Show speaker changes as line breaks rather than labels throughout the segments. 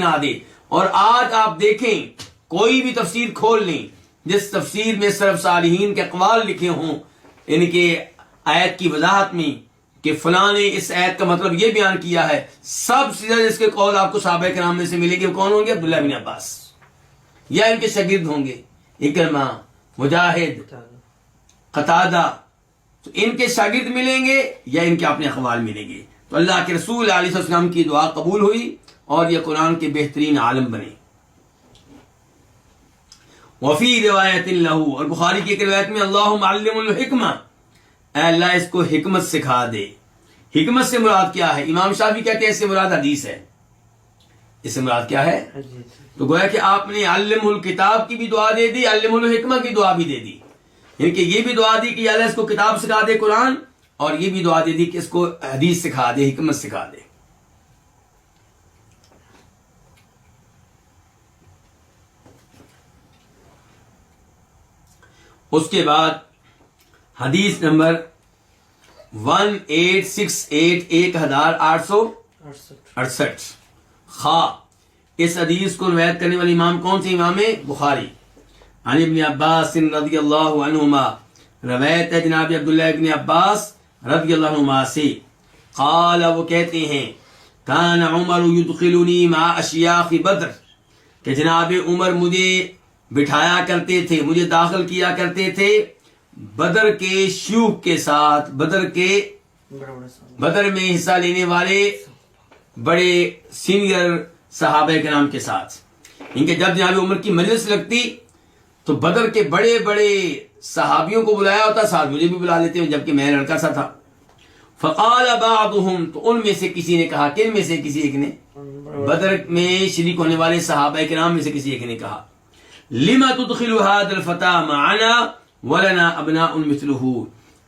بنا دے. اور آج آپ دیکھیں کوئی بھی تفسیر کھول لیں جس تفسیر میں سلف صالحین کے اقوال لکھے ہوں ان کے آیت کی وضاحت میں کہ فلاں نے اس آیت کا مطلب یہ بیان کیا ہے، سب سے زیادہ اس کے قول آپ کو صحابہ کرام میں سے ملے گے. وہ کون ہوں گے؟ عبداللہ بن عباس، یا ان کے شاگرد ہوں گے اکرمہ، مجاہد، قتادہ. تو ان کے شاگرد ملیں گے یا ان کے اپنے اقوال ملیں گے. تو اللہ کے رسول علیہ السلام کی دعا قبول ہوئی اور یہ قرآن کے بہترین عالم بنے. وفی روایت لہو، اور بخاری کی ایک روایت میں اللہم علم الحکمہ، اے اللہ اس کو حکمت سکھا دے. حکمت سے مراد کیا ہے؟ امام شافعی کہتے ہیں اس سے مراد حدیث ہے. اس سے مراد کیا ہے؟ تو گویا کہ آپ نے علم الکتاب کی بھی دعا دے دی، علم الحکمہ کی دعا بھی دے دی. یعنی کہ یہ بھی دعا دی کہ یا اللہ اس کو کتاب سکھا دے قرآن، اور یہ بھی دعا دے دی کہ اس کو حدیث سکھا دے، حکمت سکھا دے. اس کے بعد حدیث نمبر 1868 1868 خا. اس حدیث کو روایت کرنے والے امام کون سے؟ امام بخاری. عن ابن عباس رضی اللہ عنہما، روایت ہے جناب عبداللہ ابن عباس رضی اللہ عنہما سے. قال، وہ کہتے ہیں کان عمر یدخلنی مع اشیاخ بدر، کہ جناب عمر مجھے بٹھایا کرتے تھے، مجھے داخل کیا کرتے تھے بدر کے شیوخ کے ساتھ، بدر میں حصہ لینے والے بڑے سینئر صحابہ کرام کے ساتھ. ان کے جب جناب عمر کی مجلس لگتی تو بدر کے بڑے بڑے صحابیوں کو بلایا ہوتا، ساتھ مجھے بھی بلا لیتے ہیں جبکہ میں لڑکا سا تھا. فقال بعضهم، تو ان میں سے کسی نے کہا، کن میں سے کسی ایک نے؟ بدر میں شریک ہونے والے صحابہ کرام میں سے کسی ایک نے کہا لما تدخل هذا الفتى معنا ولنا ابناء مثله،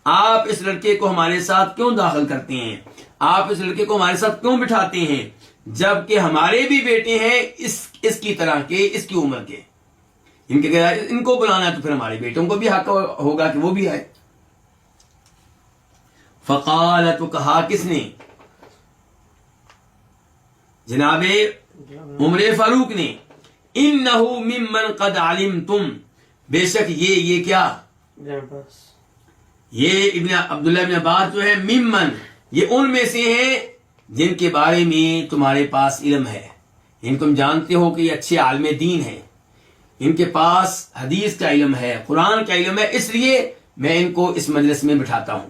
آپ اس لڑکے کو ہمارے ساتھ کیوں داخل کرتے ہیں، آپ اس لڑکے کو ہمارے ساتھ کیوں بٹھاتے ہیں جبکہ ہمارے بھی بیٹے ہیں اس کی طرح کے، اس کی عمر کے. ان کو بلانا ہے تو پھر ہمارے بیٹوں کو بھی حق ہوگا کہ وہ بھی آئے. فقال، تو کہا کس نے؟ جناب عمر فاروق نے. انہو ممن قد علمتم، بے شک یہ کیا، یہ ابن عبداللہ ابن عباس جو ہے، ممن، یہ ان میں سے ہیں جن کے بارے میں تمہارے پاس علم ہے. ان تم جانتے ہو کہ یہ اچھے عالم دین ہیں، ان کے پاس حدیث کا علم ہے، قرآن کا علم ہے، اس لیے میں ان کو اس مجلس میں بٹھاتا ہوں.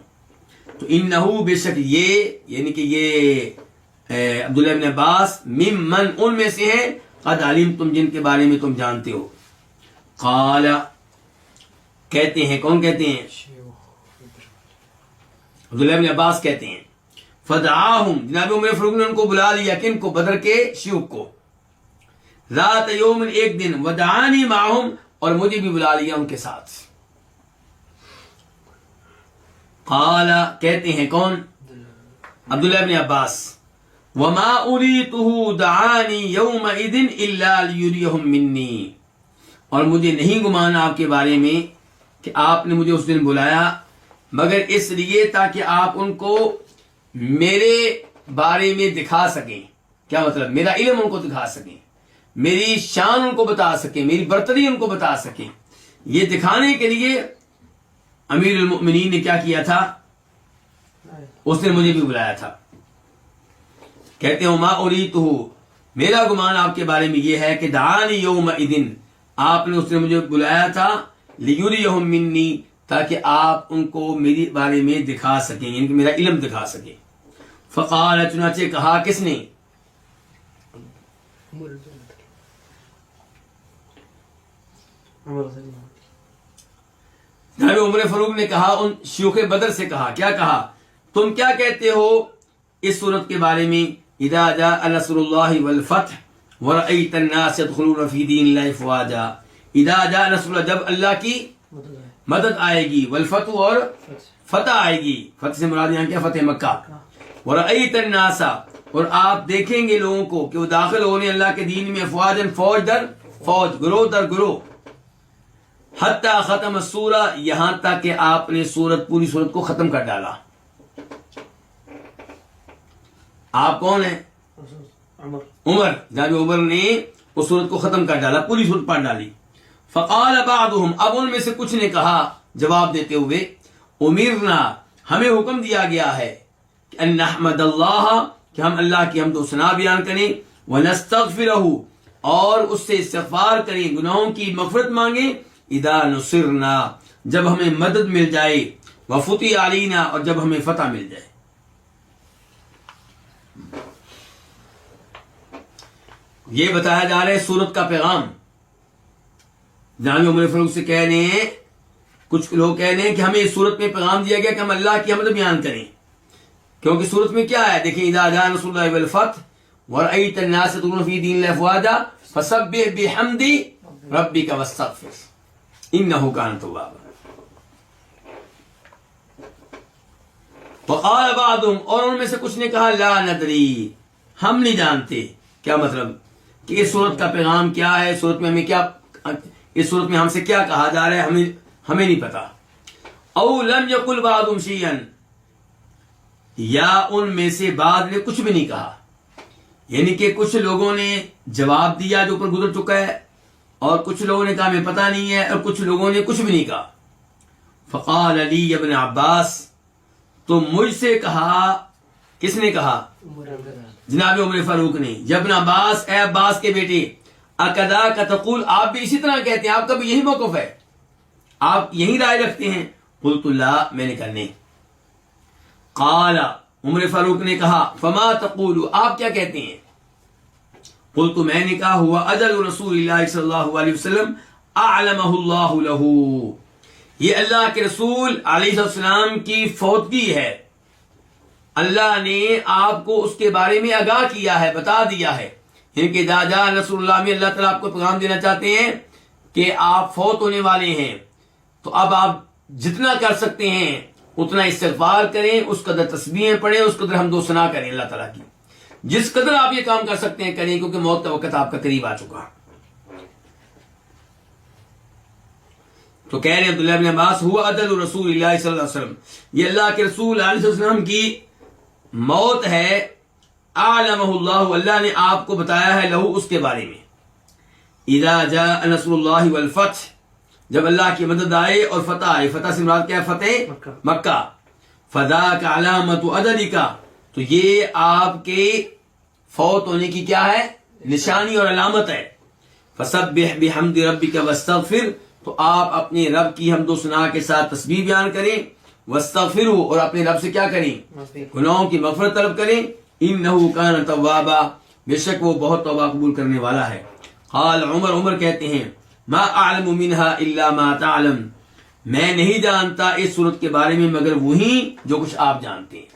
تو انہو، بے شک یہ، یعنی کہ یہ عبداللہ ابن عباس، ممن، ان میں سے ہیں، قد علمتم، جن کے بارے میں تم جانتے ہو. قال، کہتے ہیں، کون کہتے ہیں؟ عبداللہ ابن عباس کہتے ہیں. فدعاہم، جناب عمر فاروق نے ان کو بلا لیا، کن کو؟ بدر کے شیوخ کو. ذات یوم، ایک دن، ودعانی معہم، اور مجھے بھی بلا لیا ان کے ساتھ. قال، کہتے ہیں کون؟ عبداللہ ابن عباس. وما اریتہ دعانی یومئذ الا لیریہم منی، اور مجھے نہیں گمان آپ کے بارے میں کہ آپ نے مجھے اس دن بلایا مگر اس لیے تاکہ آپ ان کو میرے بارے میں دکھا سکیں. کیا مطلب؟ میرا علم ان کو دکھا سکیں، میری شان ان کو بتا سکیں، میری برتری ان کو بتا سکیں. یہ دکھانے کے لیے امیر المؤمنین نے کیا کیا تھا؟ اس نے مجھے بھی بلایا تھا. کہتے ہیں ما اریتہ، میرا گمان آپ کے بارے میں یہ ہے کہ دعانی یومئذ، آپ نے اس نے مجھے بلایا تھا لیریہم منی، تاکہ آپ ان کو میری بارے میں دکھا سکیں، یعنی کہ میرا علم دکھا سکیں. فقال، چنانچہ کہا کس نے؟ جناب عمر فاروق نے کہا ان شیوخ بدر سے، کہا کیا کہا؟ تم کیا کہتے ہو اس صورت کے بارے میں؟ اذا جاء نصر اللہ والفتح ورأیت الناس يدخلون فی دین اللہ افواجا. اذا جاء نصر اللہ، جب اللہ کی مدد آئے گی، والفتح، اور فتح آئے گی. فتح سے مراد یہاں کیا؟ فتح مکہ. ورأیت الناس، اور آپ دیکھیں گے لوگوں کو کہ وہ داخل ہونے اللہ کے دین میں، افواجا، فوج در فوج، گروہ در گروہ. حتی ختم السورہ، یہاں تک کہ آپ نے پوری سورت کو ختم کر ڈالا. آپ کون ہیں؟ عمر، جناب عمر نے اس سورت کو ختم کر ڈالا، پوری سورت پڑھ ڈالی. فقال بعضهم، اب ان میں سے کچھ نے کہا جواب دیتے ہوئے، امرنا، ہمیں حکم دیا گیا ہے کہ ان نحمد اللہ، کہ ہم اللہ کی حمد و ثنا بیان کریں، ونستغفرہ، اور اس سے استغفار کریں، گناہوں کی مغفرت مانگیں، اذا نصرنا، جب ہمیں مدد مل جائے، وفتح علینا، اور جب ہمیں فتح مل جائے. یہ بتایا جا رہا ہے سورت کا پیغام. جناب عمر فاروق سے کہہ رہے ہیں، کچھ لوگ کہہ رہے ہیں کہ ہمیں اس صورت میں پیغام دیا گیا کہ ہم اللہ کی حمد بیان کریں، کیونکہ صورت میں کیا ہے؟ دیکھیں، اذا جاء نصر اللہ والفتح ورأيت الناس يدخلون في دين الله افواجا فسبح بحمد ربك واستغفر انه كان توابا. وقال بعضهم، اور ان میں سے کچھ نے کہا، لا ندری، ہم نہیں جانتے. کیا مطلب کہ اس صورت کا پیغام کیا ہے، صورت میں ہمیں کیا، اس صورت میں ہم سے کیا کہا جا رہا ہے، ہمیں نہیں پتا. او لم یقل بعضهم شیئا، یا ان میں سے بعض نے کچھ بھی نہیں کہا، یعنی کہ کچھ لوگوں نے جواب دیا جو اوپر گزر چکا ہے، اور کچھ لوگوں نے کہا ہمیں پتہ نہیں ہے، اور کچھ لوگوں نے کچھ بھی نہیں کہا. فقال علی ابن عباس، تو مجھ سے کہا، کس نے کہا؟ جناب عمر فاروق نے. ابن عباس، اے عباس کے بیٹے، اکدا کا تقول، آپ بھی اسی طرح کہتے ہیں، آپ کا بھی یہی موقف ہے، آپ یہی رائے رکھتے ہیں؟ قلت لا، میں نے کہا نہیں. قال، عمر فاروق نے کہا، فما تقول، آپ کیا کہتے ہیں؟ قلت، میں نے کہا، ہوا اجل رسول اللہ صلی اللہ علیہ وسلم اعلمہ اللہ لہ، یہ اللہ کے رسول علیہ السلام کی فوتگی ہے، اللہ نے آپ کو اس کے بارے میں آگاہ کیا ہے، بتا دیا ہے. یعنی کہ اذا جاء نصر اللہ میں اللہ تعالیٰ آپ کو پیغام دینا چاہتے ہیں کہ آپ فوت ہونے والے ہیں، تو اب آپ جتنا کر سکتے ہیں اتنا استغفار کریں، اس قدر تسبیحیں پڑھیں، اس قدر حمد و ثنا کریں اللہ تعالیٰ کی، جس قدر آپ یہ کام کر سکتے ہیں کریں، کیونکہ موت کا وقت آپ کا قریب آ چکا. تو کہہ رہے ہیں عبداللہ بن عباس، ہوا اجل رسول اللہ صلی اللہ علیہ وسلم، یہ اللہ کے رسول علیہ السلام کی موت ہے، اعلمہ اللہ، اللہ نے آپ کو بتایا ہے، لہو، اس کے بارے میں. اذا جاء نصر اللہ والفتح، جب اللہ کی مدد آئے اور فتح آئے. فتح سے مراد کیا ہے؟ فتح مکہ. فذاک علامت اجلک، تو یہ آپ کے فوت ہونے کی کیا ہے؟ نشانی اور علامت ہے. فسبح بحمد ربک واستغفر، تو آپ اپنے رب کی حمد و ثنا کے ساتھ تسبیح بیان کریں، واستغفروا، اور اپنے رب سے کیا کریں؟ گناہوں کی مغفرت طلب کریں. انہ کان توابا، بے شک وہ بہت توبہ قبول کرنے والا ہے. قال عمر، عمر کہتے ہیں، ما اعلم منها الا ما تعلم، میں نہیں جانتا اس صورت کے بارے میں مگر وہی جو کچھ آپ جانتے ہیں.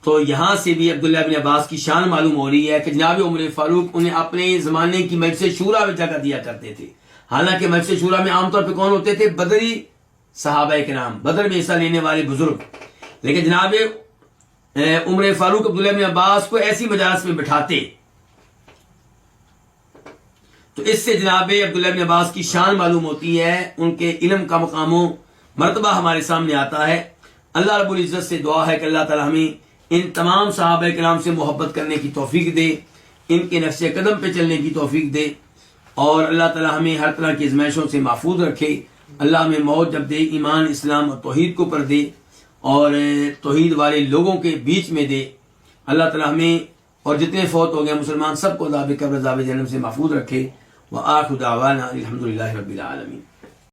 تو یہاں سے بھی عبداللہ بن عباس کی شان معلوم ہو رہی ہے کہ جناب عمر فاروق انہیں اپنے زمانے کی مجلس شورا میں جگہ دیا کرتے تھے. حالانکہ مجلس شورا میں عام طور پہ کون ہوتے تھے؟ بدری صحابہ کرام، بدر میں حصہ لینے والے بزرگ. لیکن جناب عمر فاروق عبداللہ بن عباس کو ایسی مجالس میں بٹھاتے. تو اس سے جناب عبداللہ بن عباس کی شان معلوم ہوتی ہے، ان کے علم کا مقام و مرتبہ ہمارے سامنے آتا ہے. اللہ رب العزت سے دعا ہے کہ اللہ تعالی ہمیں ان تمام صحابہ کرام سے محبت کرنے کی توفیق دے، ان کے نقش قدم پہ چلنے کی توفیق دے، اور اللہ تعالی ہمیں ہر طرح کی آزمائشوں سے محفوظ رکھے. اللہ ہمیں موت جب دے ایمان، اسلام اور توحید کو پر دے، اور توحید والے لوگوں کے بیچ میں دے. اللہ تعالی ہمیں اور جتنے فوت ہو گئے مسلمان سب کو عذاب قبر، عذاب جہنم سے محفوظ رکھے. وآخر دعوانا الحمدللہ رب العالمین.